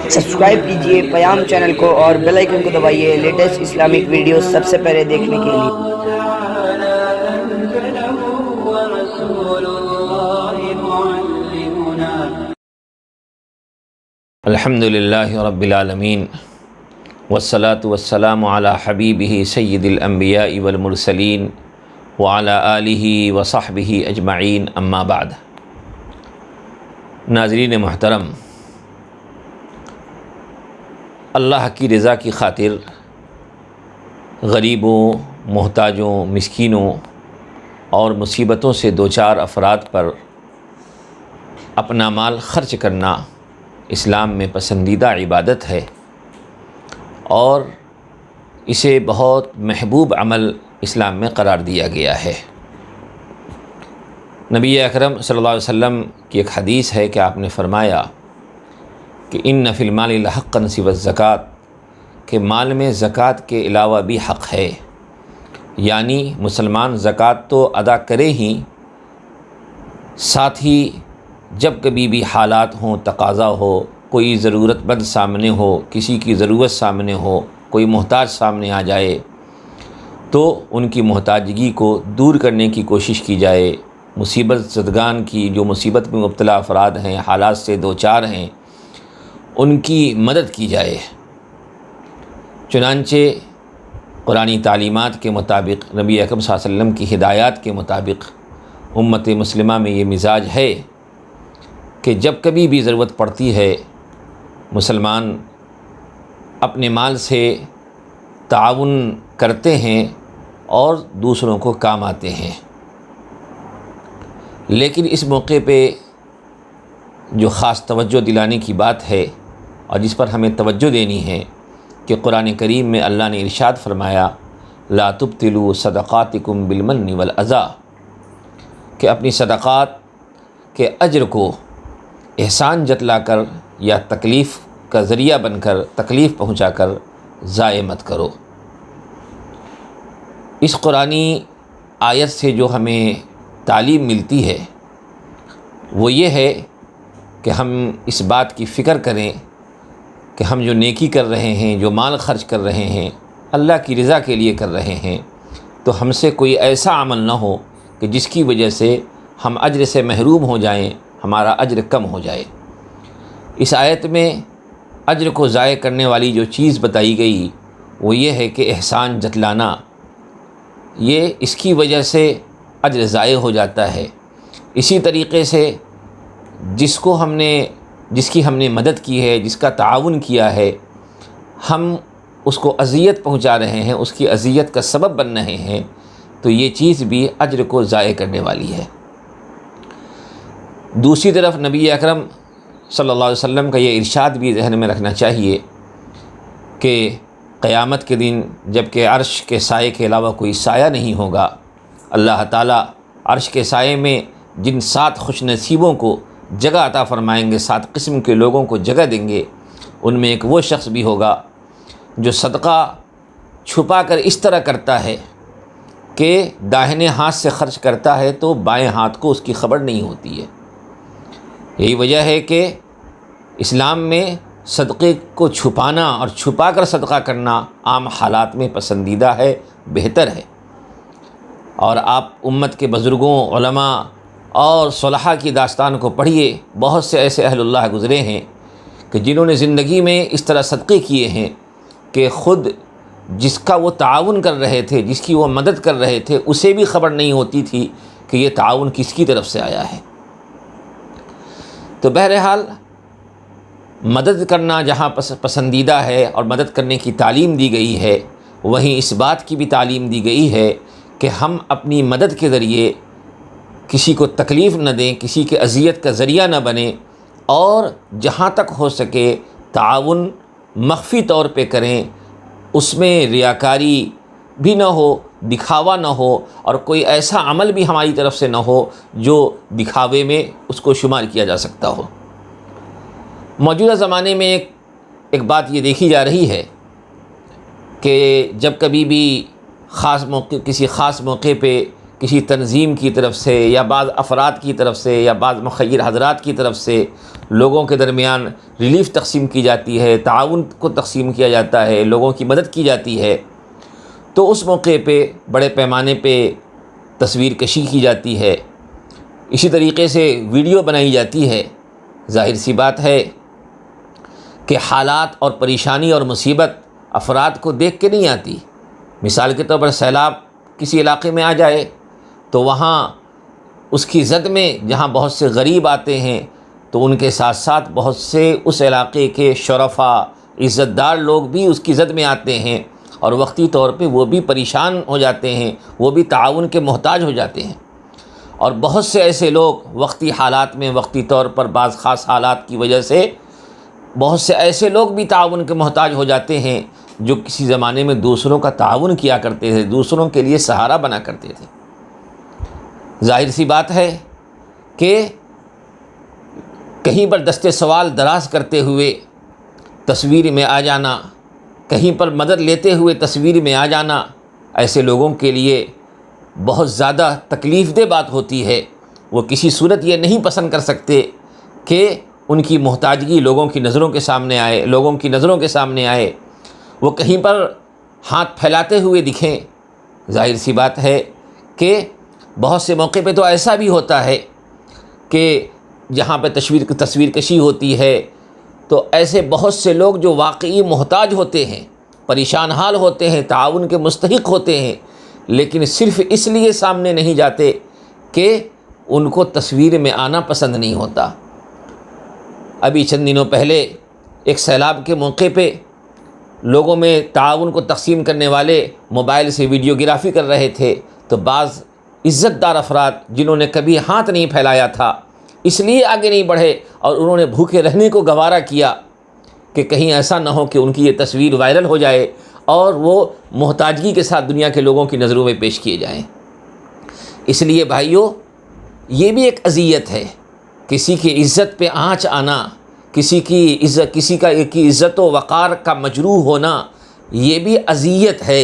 Subscribe کیجئے پیام channel کو اور بیل آئیکن کو دبائیے لیٹسٹ اسلامک ویڈیوز سب سے پہلے دیکھنے کے لیے۔ الحمد للہ رب العالمین والصلاة والسلام علی حبیبہ سید الانبیاء والمرسلین وعلی آلہ وصحبہ اجمعین، اما بعد۔ ناظرین محترم، اللہ کی رضا کی خاطر غریبوں، محتاجوں، مسکینوں اور مصیبتوں سے دوچار افراد پر اپنا مال خرچ کرنا اسلام میں پسندیدہ عبادت ہے اور اسے بہت محبوب عمل اسلام میں قرار دیا گیا ہے۔ نبی اکرم صلی اللہ علیہ وسلم کی ایک حدیث ہے کہ آپ نے فرمایا کہ ان فی المال لحقا سوی الزکوٰۃ، کہ مال میں زکوٰۃ کے علاوہ بھی حق ہے، یعنی مسلمان زکوٰۃ تو ادا کرے ہی، ساتھ ہی جب کبھی بھی حالات ہوں، تقاضا ہو، کوئی ضرورت مند سامنے ہو، کسی کی ضرورت سامنے ہو، کوئی محتاج سامنے آ جائے تو ان کی محتاجگی کو دور کرنے کی کوشش کی جائے۔ مصیبت زدگان کی، جو مصیبت میں مبتلا افراد ہیں، حالات سے دوچار ہیں، ان کی مدد کی جائے۔ چنانچہ قرآنی تعلیمات کے مطابق، نبی اکرم صلی اللہ علیہ وسلم کی ہدایات کے مطابق امت مسلمہ میں یہ مزاج ہے کہ جب کبھی بھی ضرورت پڑتی ہے، مسلمان اپنے مال سے تعاون کرتے ہیں اور دوسروں کو کام آتے ہیں۔ لیکن اس موقع پہ جو خاص توجہ دلانے کی بات ہے اور جس پر ہمیں توجہ دینی ہے کہ قرآن کریم میں اللہ نے ارشاد فرمایا لا تبطلوا صدقاتکم بالمن والاذی، کہ اپنی صدقات کے اجر کو احسان جتلا کر یا تکلیف کا ذریعہ بن کر، تکلیف پہنچا کر ضائع مت کرو۔ اس قرآنی آیت سے جو ہمیں تعلیم ملتی ہے وہ یہ ہے کہ ہم اس بات کی فکر کریں کہ ہم جو نیکی کر رہے ہیں، جو مال خرچ کر رہے ہیں، اللہ کی رضا کے لیے کر رہے ہیں، تو ہم سے کوئی ایسا عمل نہ ہو کہ جس کی وجہ سے ہم اجر سے محروم ہو جائیں، ہمارا اجر کم ہو جائے۔ اس آیت میں اجر کو ضائع کرنے والی جو چیز بتائی گئی وہ یہ ہے کہ احسان جتلانا، یہ اس کی وجہ سے اجر ضائع ہو جاتا ہے۔ اسی طریقے سے جس کی ہم نے مدد کی ہے، جس کا تعاون کیا ہے، ہم اس کو اذیت پہنچا رہے ہیں، اس کی اذیت کا سبب بن رہے ہیں، تو یہ چیز بھی اجر کو ضائع کرنے والی ہے۔ دوسری طرف نبی اکرم صلی اللہ علیہ وسلم کا یہ ارشاد بھی ذہن میں رکھنا چاہیے کہ قیامت کے دن جب کہ عرش کے سائے کے علاوہ کوئی سایہ نہیں ہوگا، اللہ تعالیٰ عرش کے سائے میں جن 7 خوش نصیبوں کو جگہ عطا فرمائیں گے، 7 قسم کے لوگوں کو جگہ دیں گے، ان میں ایک وہ شخص بھی ہوگا جو صدقہ چھپا کر اس طرح کرتا ہے کہ داہنے ہاتھ سے خرچ کرتا ہے تو بائیں ہاتھ کو اس کی خبر نہیں ہوتی ہے۔ یہی وجہ ہے کہ اسلام میں صدقے کو چھپانا اور چھپا کر صدقہ کرنا عام حالات میں پسندیدہ ہے، بہتر ہے۔ اور آپ امت کے بزرگوں، علماء اور صلحاء کی داستان کو پڑھیے، بہت سے ایسے اہل اللہ گزرے ہیں کہ جنہوں نے زندگی میں اس طرح صدقے کیے ہیں کہ خود جس کا وہ تعاون کر رہے تھے، جس کی وہ مدد کر رہے تھے، اسے بھی خبر نہیں ہوتی تھی کہ یہ تعاون کس کی طرف سے آیا ہے۔ تو بہرحال مدد کرنا جہاں پسندیدہ ہے اور مدد کرنے کی تعلیم دی گئی ہے، وہیں اس بات کی بھی تعلیم دی گئی ہے کہ ہم اپنی مدد کے ذریعے کسی کو تکلیف نہ دیں، کسی کے اذیت کا ذریعہ نہ بنیں، اور جہاں تک ہو سکے تعاون مخفی طور پہ کریں، اس میں ریاکاری بھی نہ ہو، دکھاوا نہ ہو، اور کوئی ایسا عمل بھی ہماری طرف سے نہ ہو جو دکھاوے میں اس کو شمار کیا جا سکتا ہو۔ موجودہ زمانے میں ایک بات یہ دیکھی جا رہی ہے کہ جب کبھی بھی کسی خاص موقع پہ کسی تنظیم کی طرف سے یا بعض افراد کی طرف سے یا بعض مخیر حضرات کی طرف سے لوگوں کے درمیان ریلیف تقسیم کی جاتی ہے، تعاون کو تقسیم کیا جاتا ہے، لوگوں کی مدد کی جاتی ہے، تو اس موقع پہ بڑے پیمانے پہ تصویر کشی کی جاتی ہے، اسی طریقے سے ویڈیو بنائی جاتی ہے۔ ظاہر سی بات ہے کہ حالات اور پریشانی اور مصیبت افراد کو دیکھ کے نہیں آتی۔ مثال کے طور پر سیلاب کسی علاقے میں آ جائے تو وہاں اس کی زد میں جہاں بہت سے غریب آتے ہیں تو ان کے ساتھ ساتھ بہت سے اس علاقے کے شرفا عزت دار لوگ بھی اس کی زد میں آتے ہیں، اور وقتی طور پہ وہ بھی پریشان ہو جاتے ہیں، وہ بھی تعاون کے محتاج ہو جاتے ہیں۔ اور بہت سے ایسے لوگ وقتی حالات میں، وقتی طور پر بعض خاص حالات کی وجہ سے بہت سے ایسے لوگ بھی تعاون کے محتاج ہو جاتے ہیں جو کسی زمانے میں دوسروں کا تعاون کیا کرتے تھے، دوسروں کے لیے سہارا بنا کرتے تھے۔ ظاہر سی بات ہے کہ کہیں پر دست سوال دراز کرتے ہوئے تصویر میں آ جانا، کہیں پر مدد لیتے ہوئے تصویر میں آ جانا، ایسے لوگوں کے لیے بہت زیادہ تکلیف دہ بات ہوتی ہے۔ وہ کسی صورت یہ نہیں پسند کر سکتے کہ ان کی محتاجگی لوگوں کی نظروں کے سامنے آئے، لوگوں کی نظروں کے سامنے آئے، وہ کہیں پر ہاتھ پھیلاتے ہوئے دکھیں۔ ظاہر سی بات ہے کہ بہت سے موقع پہ تو ایسا بھی ہوتا ہے کہ جہاں پہ تصویر کشی ہوتی ہے تو ایسے بہت سے لوگ جو واقعی محتاج ہوتے ہیں، پریشان حال ہوتے ہیں، تعاون کے مستحق ہوتے ہیں، لیکن صرف اس لیے سامنے نہیں جاتے کہ ان کو تصویر میں آنا پسند نہیں ہوتا۔ ابھی چند دنوں پہلے ایک سیلاب کے موقع پہ لوگوں میں تعاون کو تقسیم کرنے والے موبائل سے ویڈیوگرافی کر رہے تھے تو بعض عزت دار افراد جنہوں نے کبھی ہاتھ نہیں پھیلایا تھا اس لیے آگے نہیں بڑھے اور انہوں نے بھوکے رہنے کو گوارا کیا کہ کہیں ایسا نہ ہو کہ ان کی یہ تصویر وائرل ہو جائے اور وہ محتاجگی کے ساتھ دنیا کے لوگوں کی نظروں میں پیش کیے جائیں۔ اس لیے بھائیو، یہ بھی ایک اذیت ہے، کسی کی عزت پہ آنچ آنا، کسی کی عزت و وقار کا مجروح ہونا، یہ بھی اذیت ہے۔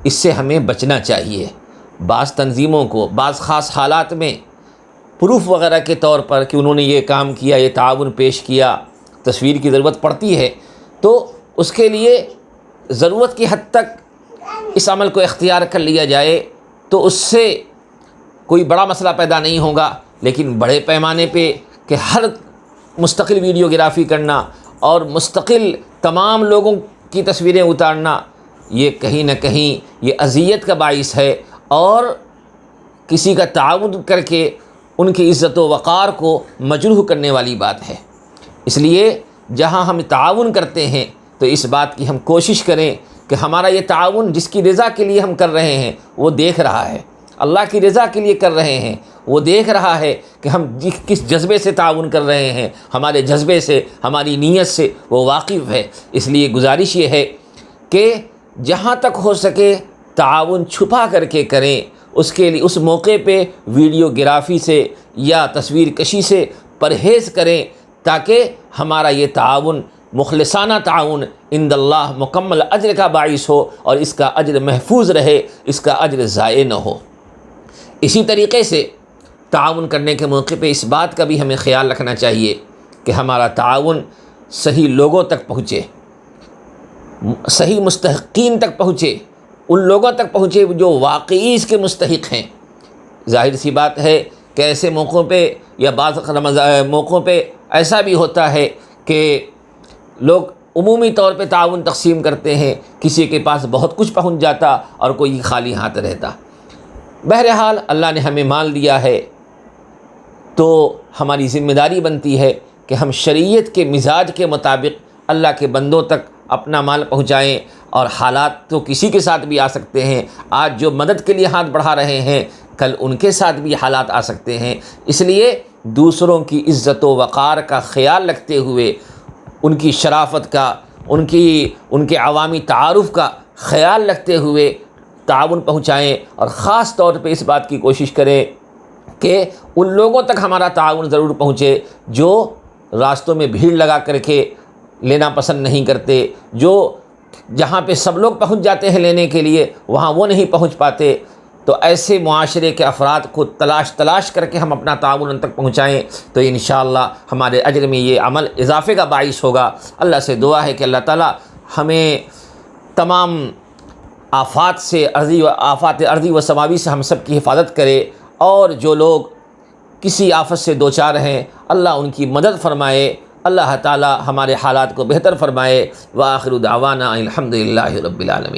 اس سے ہمیں بچنا چاہیے۔ بعض تنظیموں کو بعض خاص حالات میں پروف وغیرہ کے طور پر کہ انہوں نے یہ کام کیا، یہ تعاون پیش کیا، تصویر کی ضرورت پڑتی ہے تو اس کے لیے ضرورت کی حد تک اس عمل کو اختیار کر لیا جائے تو اس سے کوئی بڑا مسئلہ پیدا نہیں ہوگا۔ لیکن بڑے پیمانے پہ کہ ہر مستقل ویڈیوگرافی کرنا اور مستقل تمام لوگوں کی تصویریں اتارنا، یہ کہیں نہ کہیں یہ اذیت کا باعث ہے اور کسی کا تعاون کر کے ان کی عزت و وقار کو مجروح کرنے والی بات ہے۔ اس لیے جہاں ہم تعاون کرتے ہیں تو اس بات کی ہم کوشش کریں کہ ہمارا یہ تعاون جس کی رضا کے لیے ہم کر رہے ہیں وہ دیکھ رہا ہے، اللہ کی رضا کے لیے کر رہے ہیں، وہ دیکھ رہا ہے کہ ہم کس جذبے سے تعاون کر رہے ہیں، ہمارے جذبے سے، ہماری نیت سے وہ واقف ہے۔ اس لیے گزارش یہ ہے کہ جہاں تک ہو سکے تعاون چھپا کر کے کریں، اس کے لیے اس موقع پہ ویڈیوگرافی سے یا تصویر کشی سے پرہیز کریں تاکہ ہمارا یہ تعاون مخلصانہ تعاون عند اللہ مکمل اجر کا باعث ہو اور اس کا اجر محفوظ رہے، اس کا اجر ضائع نہ ہو۔ اسی طریقے سے تعاون کرنے کے موقع پہ اس بات کا بھی ہمیں خیال رکھنا چاہیے کہ ہمارا تعاون صحیح لوگوں تک پہنچے، صحیح مستحقین تک پہنچے، ان لوگوں تک پہنچے جو واقعی اس کے مستحق ہیں۔ ظاہر سی بات ہے کہ ایسے موقعوں پہ یا بعض موقعوں پہ ایسا بھی ہوتا ہے کہ لوگ عمومی طور پہ تعاون تقسیم کرتے ہیں، کسی کے پاس بہت کچھ پہنچ جاتا اور کوئی خالی ہاتھ رہتا۔ بہرحال اللہ نے ہمیں مال دیا ہے تو ہماری ذمہ داری بنتی ہے کہ ہم شریعت کے مزاج کے مطابق اللہ کے بندوں تک اپنا مال پہنچائیں، اور حالات تو کسی کے ساتھ بھی آ سکتے ہیں۔ آج جو مدد کے لیے ہاتھ بڑھا رہے ہیں کل ان کے ساتھ بھی حالات آ سکتے ہیں، اس لیے دوسروں کی عزت و وقار کا خیال رکھتے ہوئے، ان کی شرافت کا، ان کے عوامی تعارف کا خیال رکھتے ہوئے تعاون پہنچائیں، اور خاص طور پہ اس بات کی کوشش کریں کہ ان لوگوں تک ہمارا تعاون ضرور پہنچے جو راستوں میں بھیڑ لگا کر کے لینا پسند نہیں کرتے، جو جہاں پہ سب لوگ پہنچ جاتے ہیں لینے کے لیے وہاں وہ نہیں پہنچ پاتے۔ تو ایسے معاشرے کے افراد کو تلاش کر کے ہم اپنا تعاون ان تک پہنچائیں تو انشاءاللہ ہمارے اجر میں یہ عمل اضافے کا باعث ہوگا۔ اللہ سے دعا ہے کہ اللہ تعالی ہمیں تمام آفات ارضی و سماوی سے ہم سب کی حفاظت کرے، اور جو لوگ کسی آفت سے دوچار ہیں اللہ ان کی مدد فرمائے، اللہ تعالی ہمارے حالات کو بہتر فرمائے۔ وآخر دعوانا الحمدللہ رب العالمین۔